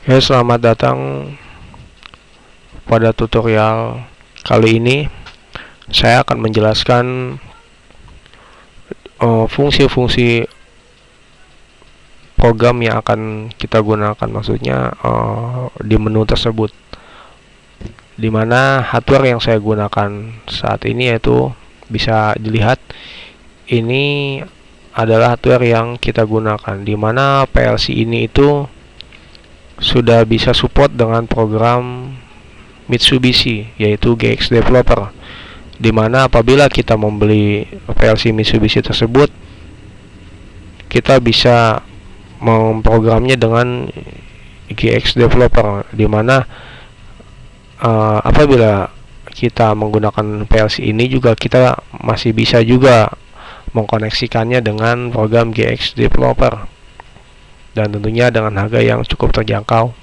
Ya, selamat datang pada tutorial kali ini. Saya akan menjelaskan fungsi-fungsi program yang akan kita gunakan, maksudnya di menu tersebut, dimana hardware yang saya gunakan saat ini yaitu bisa dilihat ini adalah hardware yang kita gunakan, dimana PLC ini itu sudah bisa support dengan program Mitsubishi yaitu GX Developer, dimana apabila kita membeli PLC Mitsubishi tersebut kita bisa memprogramnya dengan GX Developer, dimana apabila kita menggunakan PLC ini juga kita masih bisa juga mengkoneksikannya dengan program GX Developer, dan tentunya dengan harga yang cukup terjangkau.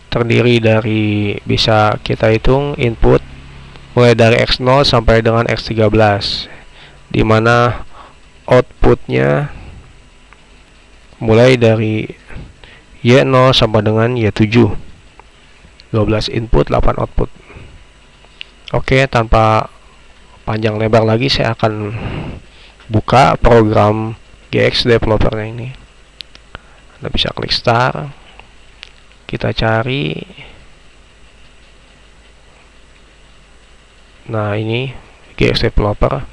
Terdiri dari, bisa kita hitung input mulai dari X0 sampai dengan X13, dimana outputnya mulai dari Y0 sampai dengan Y7, 12 input 8 output. Oke, tanpa panjang lebar lagi saya akan buka program GX Developer ini. Anda bisa klik start, kita cari. Nah, ini GX Developer.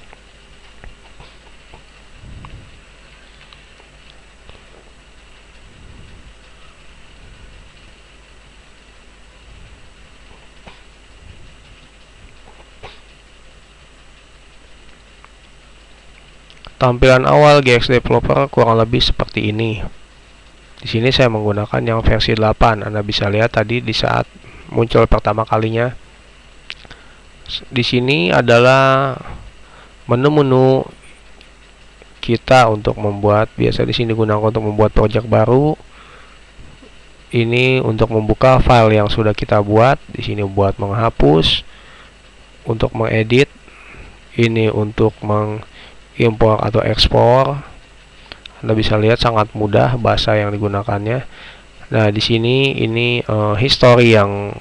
Tampilan awal GX Developer kurang lebih seperti ini. Di sini saya menggunakan yang versi 8. Anda bisa lihat tadi di saat muncul pertama kalinya. Di sini adalah menu-menu kita untuk membuat, biasa di sini digunakan untuk membuat project baru. Ini untuk membuka file yang sudah kita buat. Di sini buat menghapus, untuk mengedit, ini untuk mengimpor atau ekspor. Anda bisa lihat sangat mudah bahasa yang digunakannya. Nah, di sini ini history yang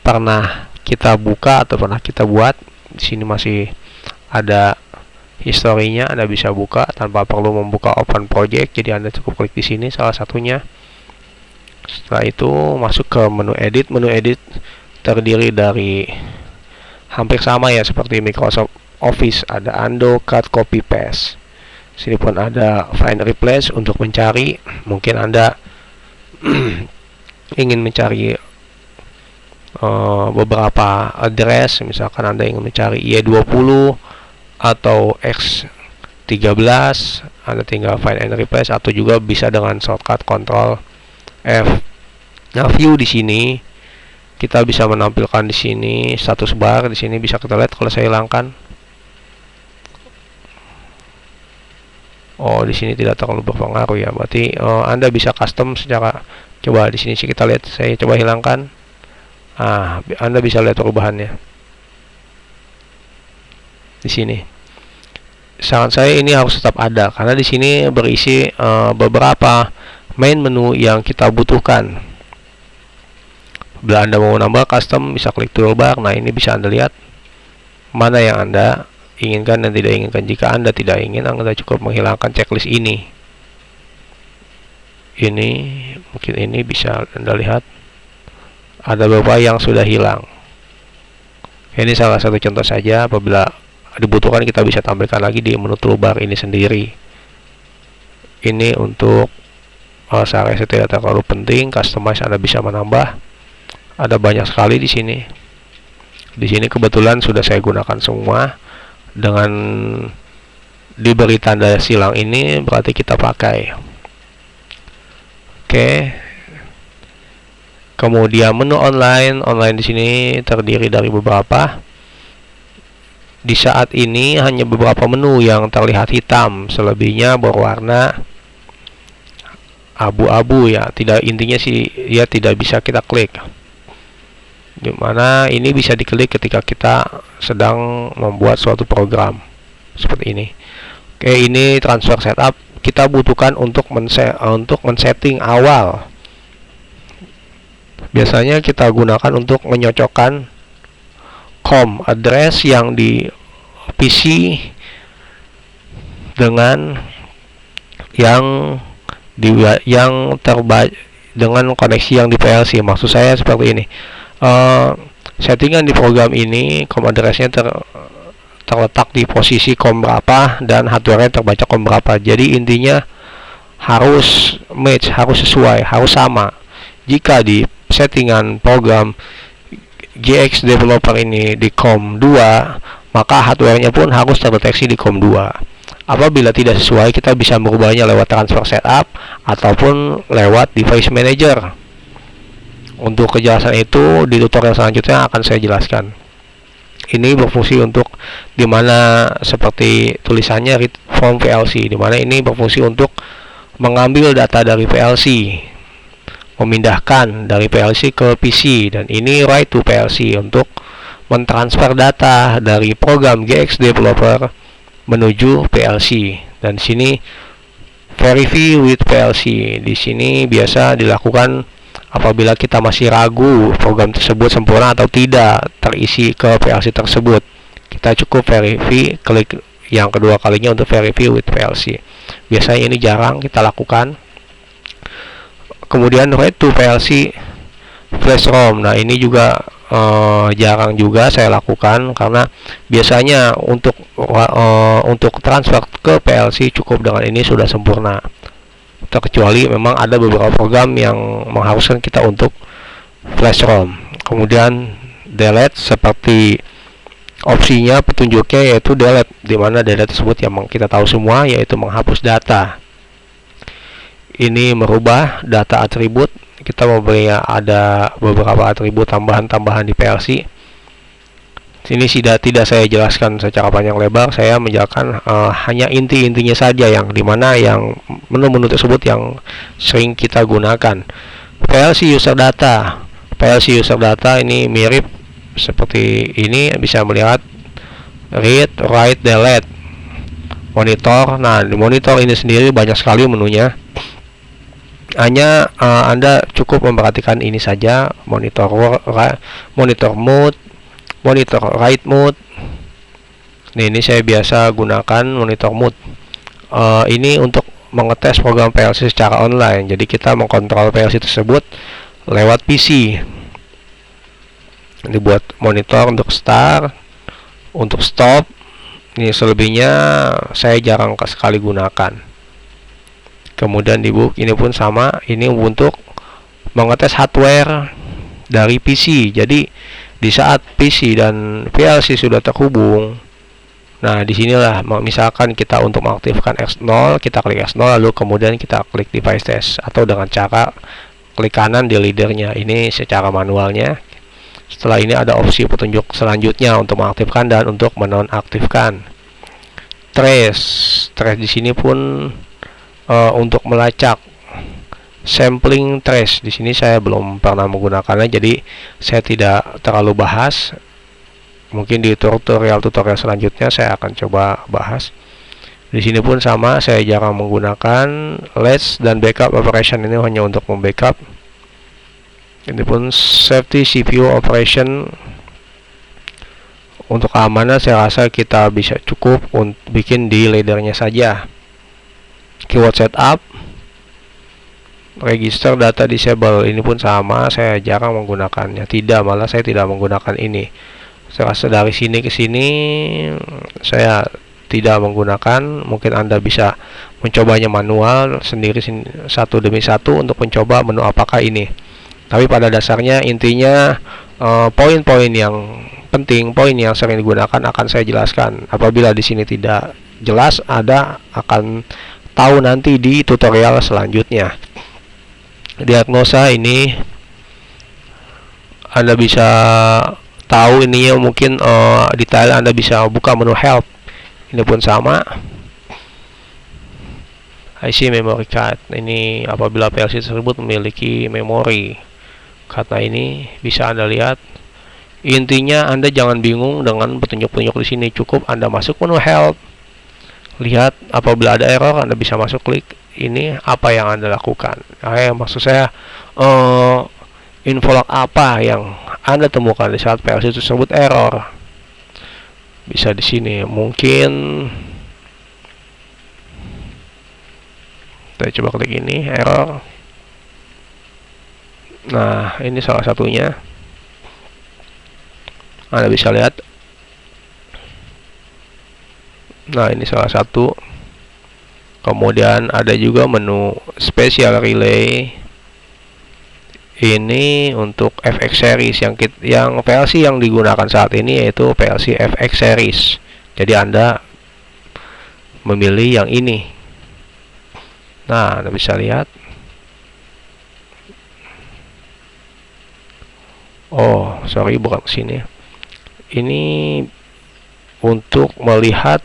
pernah kita buka atau pernah kita buat. Di sini masih ada historinya, Anda bisa buka tanpa perlu membuka open project. Jadi Anda cukup klik di sini salah satunya. Setelah itu masuk ke menu edit. Menu edit terdiri dari hampir sama ya seperti Microsoft Office, ada undo, cut, copy, paste. Sini pun ada find replace untuk mencari. Mungkin Anda ingin mencari beberapa address, misalkan Anda ingin mencari Y20 atau X13, Anda tinggal find and replace, atau juga bisa dengan shortcut Ctrl F. Nah, view di sini kita bisa menampilkan di sini status bar. Di sini bisa kita lihat kalau saya hilangkan. Oh, di sini tidak terlalu berpengaruh ya. Berarti Anda bisa custom secara, coba di sini sih kita lihat, saya coba hilangkan. Anda bisa lihat perubahannya. Di sini. Saran saya ini harus tetap ada karena di sini berisi beberapa main menu yang kita butuhkan. Bila Anda mau nambah custom, bisa klik toolbar. Nah, ini bisa Anda lihat mana yang Anda inginkan dan tidak inginkan. Jika Anda tidak ingin, Anda cukup menghilangkan checklist ini. Ini mungkin ini bisa Anda lihat ada beberapa yang sudah hilang. Ini salah satu contoh saja. Apabila dibutuhkan, kita bisa tampilkan lagi di menu toolbar ini sendiri. Ini untuk saya rasa tidak terlalu penting. Customize Anda bisa menambah. Ada banyak sekali di sini. Di sini kebetulan sudah saya gunakan semua. Dengan diberi tanda silang ini berarti kita pakai. Oke. Kemudian menu online. Online di sini terdiri dari beberapa. Di saat ini hanya beberapa menu yang terlihat hitam, selebihnya berwarna abu-abu ya. Tidak, intinya sih ya tidak bisa kita klik. Dimana ini bisa diklik ketika kita sedang membuat suatu program seperti ini. Oke, ini transfer setup. Kita butuhkan untuk men-setting awal Biasanya kita gunakan untuk menyocokkan COM address yang di PC dengan yang dengan koneksi yang di PLC. Maksud saya seperti ini. Settingan di program ini, COM address-nya terletak di posisi COM berapa dan hardware-nya terbaca COM berapa. Jadi intinya harus match, harus sesuai, harus sama. Jika di settingan program GX developer ini di COM 2, maka hardware-nya pun harus terdeteksi di COM 2. Apabila tidak sesuai, kita bisa merubahnya lewat transfer setup ataupun lewat device manager. Untuk kejelasan itu di tutorial selanjutnya akan saya jelaskan. Ini berfungsi untuk dimana seperti tulisannya read from PLC, dimana ini berfungsi untuk mengambil data dari PLC, memindahkan dari PLC ke PC, dan ini write to PLC untuk mentransfer data dari program GX developer menuju PLC. Dan sini verify with PLC. Di sini biasa dilakukan apabila kita masih ragu program tersebut sempurna atau tidak terisi ke PLC tersebut. Kita cukup verify, klik yang kedua kalinya untuk verify with PLC. Biasanya ini jarang kita lakukan. Kemudian write to PLC flash ROM. Nah, ini juga jarang juga saya lakukan karena biasanya untuk transfer ke PLC cukup dengan ini sudah sempurna. Terkecuali memang ada beberapa program yang mengharuskan kita untuk flash ROM. Kemudian delete, seperti opsinya petunjuknya yaitu delete, dimana delete tersebut yang kita tahu semua yaitu menghapus data. Ini merubah data atribut. Kita memberi ada beberapa atribut tambahan di PLC. Ini tidak saya jelaskan secara panjang lebar. Saya menjelaskan hanya inti-intinya saja, yang dimana yang menu-menu tersebut yang sering kita gunakan. PLC user data. PLC user data ini mirip seperti ini, bisa melihat read, write, delete, monitor. Nah, di monitor ini sendiri banyak sekali menunya. Hanya Anda cukup memperhatikan ini saja: monitor mode, monitor write mode. Ini saya biasa gunakan monitor mode. Ini untuk mengetes program PLC secara online. Jadi kita mengkontrol PLC tersebut lewat PC. Dibuat monitor untuk start, untuk stop. Ini selebihnya saya jarang sekali gunakan. Kemudian debug ini pun sama, ini untuk mengetes hardware dari PC. Jadi di saat PC dan PLC sudah terhubung, nah disinilah misalkan kita untuk mengaktifkan X0, kita klik X0 lalu kemudian kita klik device test, atau dengan cara klik kanan di leadernya. Ini secara manualnya. Setelah ini ada opsi petunjuk selanjutnya untuk mengaktifkan dan untuk menonaktifkan. Trace di sini pun untuk melacak sampling trace. Di sini saya belum pernah menggunakannya, jadi saya tidak terlalu bahas. Mungkin di tutorial selanjutnya saya akan coba bahas. Di sini pun sama, saya jarang menggunakan latch dan backup operation. Ini hanya untuk membackup. Ini pun safety CPU operation. Untuk keamanan saya rasa kita bisa cukup untuk bikin di leadernya saja. Keyword setup, register data disable, ini pun sama, saya jarang menggunakannya. Malah saya tidak menggunakan ini. Saya rasa dari sini ke sini saya tidak menggunakan. Mungkin Anda bisa mencobanya manual sendiri satu demi satu untuk mencoba menu apakah ini. Tapi pada dasarnya intinya poin-poin yang penting, poin yang sering digunakan akan saya jelaskan. Apabila di sini tidak jelas, Anda akan tahu nanti di tutorial selanjutnya. Diagnosa ini Anda bisa tahu ininya, mungkin detail Anda bisa buka menu help. Ini pun sama. IC memory card, ini apabila PLC tersebut memiliki memori. Karena ini bisa Anda lihat. Intinya Anda jangan bingung dengan petunjuk-petunjuk di sini. Cukup Anda masuk menu help. Lihat, apabila ada error Anda bisa masuk klik ini apa yang Anda lakukan. Maksud saya info log apa yang Anda temukan di saat VLC tersebut error. Bisa di sini, mungkin kita coba klik ini, error. Nah, ini salah satunya. Anda bisa lihat. Nah, ini salah satu. Kemudian ada juga menu special relay. Ini untuk FX series yang VLC yang digunakan saat ini, yaitu VLC FX series. Jadi Anda memilih yang ini. Nah, Anda bisa lihat. Oh, sorry, bukan sini. Ini untuk melihat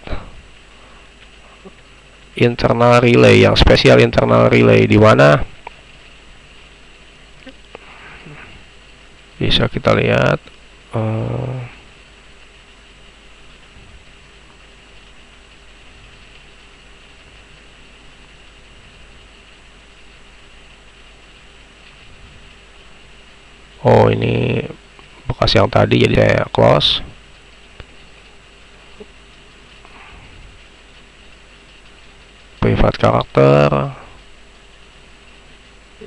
internal relay, yang spesial internal relay, di mana bisa kita lihat. Oh, ini bekas yang tadi, jadi saya close. Private karakter.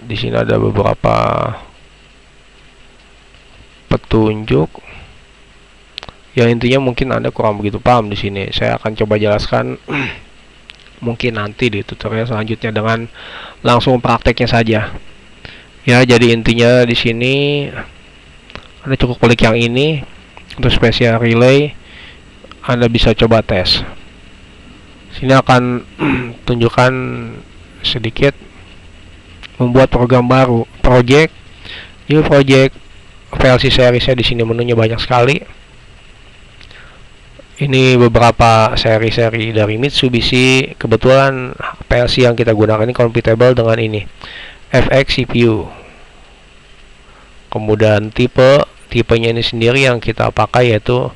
Di sini ada beberapa petunjuk. Yang intinya mungkin Anda kurang begitu paham di sini. Saya akan coba jelaskan mungkin nanti di tutorial selanjutnya dengan langsung prakteknya saja. Ya, jadi intinya di sini Anda cukup klik yang ini untuk special relay. Anda bisa coba tes. Sini akan tunjukkan sedikit membuat program baru, project, new project, VLC seriesnya. Di sini menunya banyak sekali. Ini beberapa seri-seri dari Mitsubishi. Kebetulan VLC yang kita gunakan ini compatible dengan ini, FX CPU. Kemudian tipenya ini sendiri yang kita pakai yaitu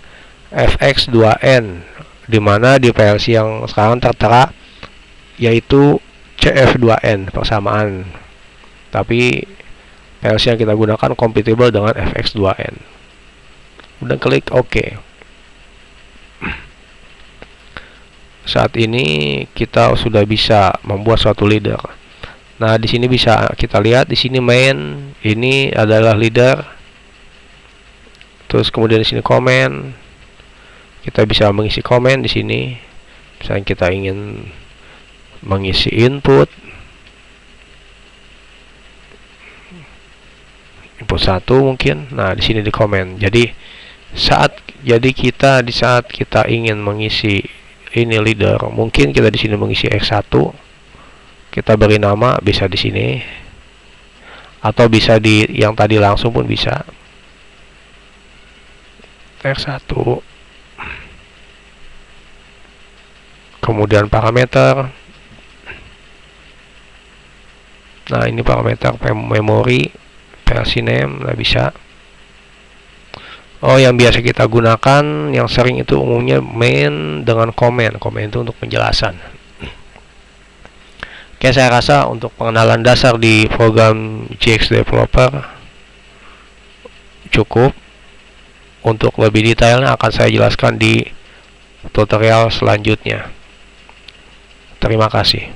FX2N, dimana di VLC yang sekarang tertera yaitu CF2N persamaan, tapi VLC yang kita gunakan compatible dengan FX2N. Udah klik OK. Saat ini kita sudah bisa membuat suatu leader. Nah, di sini bisa kita lihat, di sini main, ini adalah leader. Terus kemudian di sini komen. Kita bisa mengisi komen di sini. Misalnya kita ingin mengisi input 1 mungkin. Nah, di sini di komen. Jadi di saat kita ingin mengisi ini leader, mungkin kita di sini mengisi X1. Kita beri nama, bisa di sini. Atau bisa di yang tadi langsung pun bisa. X1. Kemudian parameter. Nah, ini parameter memori, versi name, nah bisa. Oh, yang biasa kita gunakan, yang sering itu umumnya main dengan komen. Komen itu untuk penjelasan. Oke, saya rasa untuk pengenalan dasar di program JX Developer cukup. Untuk lebih detailnya akan saya jelaskan di tutorial selanjutnya. Terima kasih.